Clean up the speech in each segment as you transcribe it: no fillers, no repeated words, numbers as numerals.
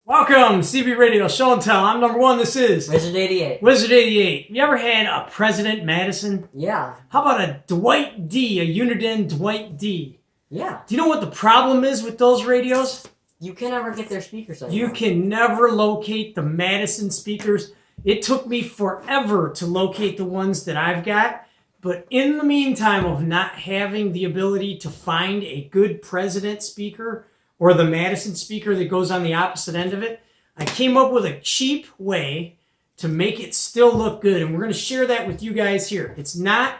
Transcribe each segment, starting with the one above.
Welcome, CB Radio, Show and Tell. I'm number one. This is Wizard 88. Wizard 88. You ever had a President Madison? Yeah. How about a Dwight D, a Uniden Dwight D? Yeah. Do you know what the problem is with those radios? You can never get their speakers anymore. You can never locate the Madison speakers. It took me forever to locate the ones that I've got. But in the meantime of not having the ability to find a good President speaker or the Madison speaker that goes on the opposite end of it, I came up with a cheap way to make it still look good. And we're going to share that with you guys here. It's not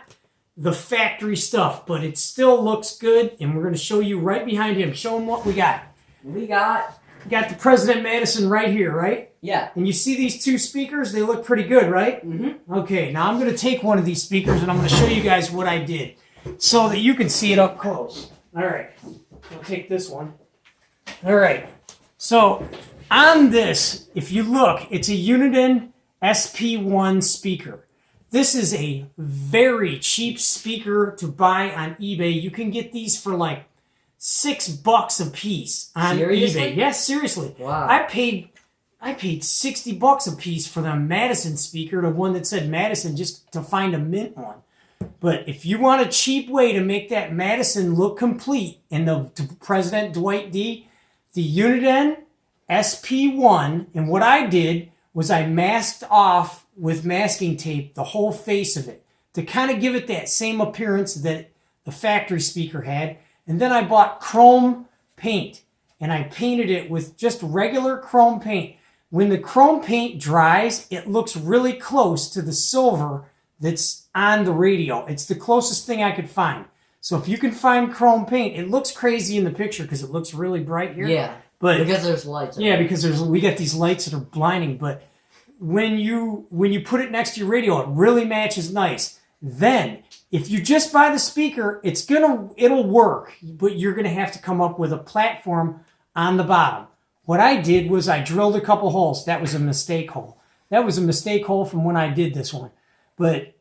the factory stuff, but it still looks good. And we're going to show you right behind him. Show him what we got. We got the President Madison right here, right? Yeah. And you see these two speakers? They look pretty good, right? Mm-hmm. Okay, now I'm going to take one of these speakers and I'm going to show you guys what I did so that you can see it up close. All right, I'll take this one. All right, so on this, if you look, it's a Uniden SP1 speaker. This is a very cheap speaker to buy on eBay. You can get these for like $6 a piece on eBay. Yes, seriously. Wow. I paid $60 a piece for the Madison speaker, the one that said Madison, just to find a mint one. But if you want a cheap way to make that Madison look complete in the President Dwight D, the Uniden SP1, and what I did was I masked off with masking tape the whole face of it to kind of give it that same appearance that the factory speaker had. And then I bought chrome paint and I painted it with just regular chrome paint. When the chrome paint dries, it looks really close to the silver that's on the radio. It's the closest thing I could find. So if you can find chrome paint, it looks crazy in the picture because it looks really bright here. Yeah, but because there's lights. Yeah, because we got these lights that are blinding. But when you put it next to your radio, it really matches nice. Then, if you just buy the speaker, it'll work, but you're gonna have to come up with a platform on the bottom. What I did was I drilled a couple holes. That was a mistake hole. That was a mistake hole from when I did this one. But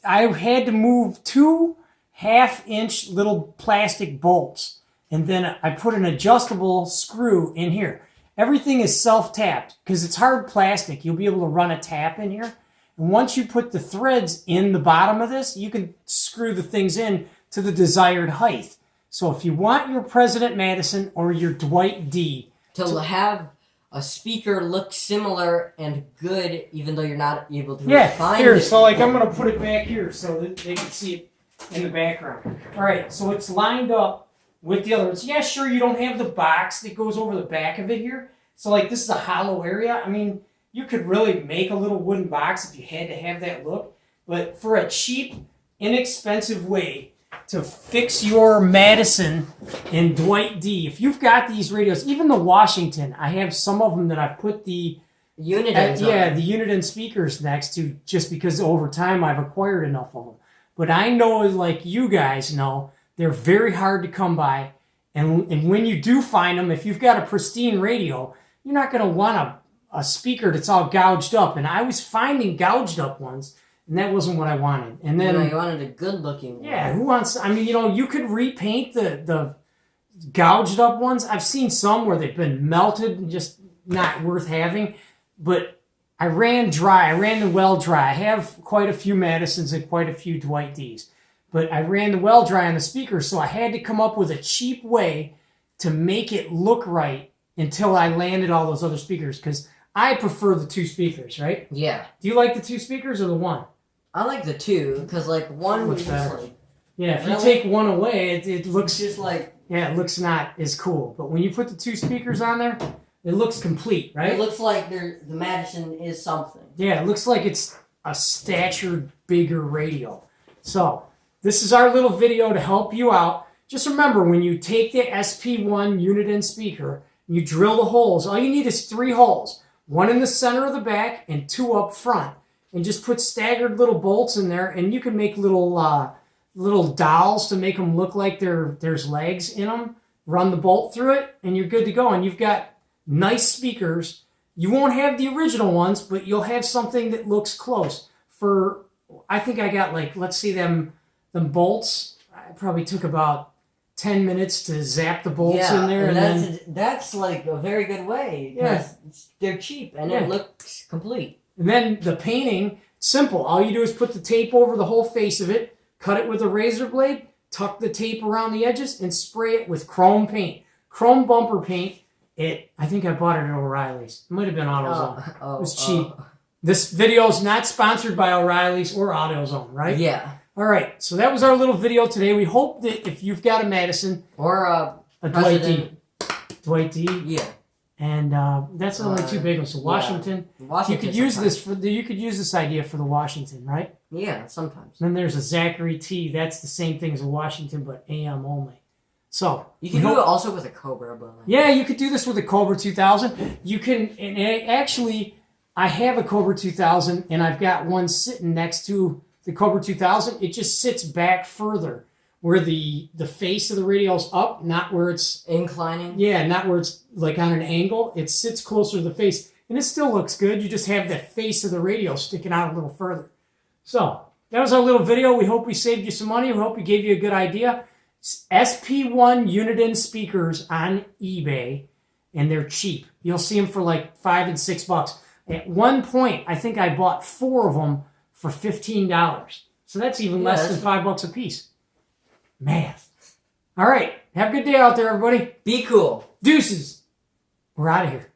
I had to move 2 half-inch little plastic bolts. And then I put an adjustable screw in here. Everything is self-tapped because it's hard plastic. You'll be able to run a tap in here. And once you put the threads in the bottom of this, you can screw the things in to the desired height. So if you want your President Madison or your Dwight D to have a speaker look similar and good, even though you're not able to find here, it. So like I'm going to put it back here so that they can see it in the background. All right, so it's lined up with the other ones. Yeah, sure, you don't have the box that goes over the back of it here. So like this is a hollow area. I mean, you could really make a little wooden box if you had to have that look. But for a cheap, inexpensive way to fix your Madison and Dwight D, if you've got these radios, even the Washington, I have some of them that I put the Uniden, the Uniden speakers next to just because over time I've acquired enough of them. But I know, like you guys know, they're very hard to come by. And when you do find them, if you've got a pristine radio, you're not going to want a speaker that's all gouged up. And I was finding gouged up ones, and that wasn't what I wanted. And then you wanted a good-looking one. Yeah, who wants... I mean, you could repaint the gouged up ones. I've seen some where they've been melted and just not worth having. But I ran dry. I ran the well dry. I have quite a few Madisons and quite a few Dwight Ds. But I ran the well dry on the speaker, so I had to come up with a cheap way to make it look right until I landed all those other speakers, because I prefer the 2 speakers, right? Yeah. Do you like the 2 speakers or the 1? I like the 2, because like one looks better. Like, yeah, if you take one away, it looks just like... Yeah, it looks not as cool. But when you put the 2 speakers on there, it looks complete, right? It looks like the Madison is something. Yeah, it looks like it's a statured, bigger radio. So, this is our little video to help you out. Just remember, when you take the SP1 Uniden speaker, you drill the holes. All you need is 3 holes. 1 in the center of the back and 2 up front. And just put staggered little bolts in there, and you can make little dowels to make them look like there's legs in them. Run the bolt through it, and you're good to go. And you've got nice speakers. You won't have the original ones, but you'll have something that looks close. I think I got like, let's see, them bolts. I probably took about 10 minutes to zap the bolts Yeah, in there. and And that's like a very good way. Yeah. They're cheap and Yeah. it looks complete. then the painting, simple. All you do is put the tape over the whole face of it, cut it with a razor blade, tuck the tape around the edges, and spray it with chrome paint. Chrome bumper paint. I think I bought it at O'Reilly's. It might have been AutoZone. It was cheap. This video is not sponsored by O'Reilly's or AutoZone, right? Yeah. All right, so that was our little video today. We hope that if you've got a Madison Or a Dwight D, Yeah. and that's the only two big ones. So Washington, Washington. you could use this idea for the Washington, right? Yeah, sometimes. Then there's a Zachary T. That's the same thing as a Washington, but AM only. So You can do it also with a Cobra, but yeah, you could do this with a Cobra 2000. You can, and actually, I have a Cobra 2000, and I've got one sitting next to the Cobra 2000. It just sits back further, where the face of the radio is up, not where it's inclining. Yeah, not where it's like on an angle. It sits closer to the face, and it still looks good. You just have the face of the radio sticking out a little further. So that was our little video. We hope we saved you some money. We hope we gave you a good idea. SP1 Uniden speakers on eBay, and they're cheap. You'll see them for like $5 and $6. At one point, I think I bought 4 of them for $15. So that's even less than $5 a piece. Math. All right. Have a good day out there, everybody. Be cool. Deuces. We're out of here.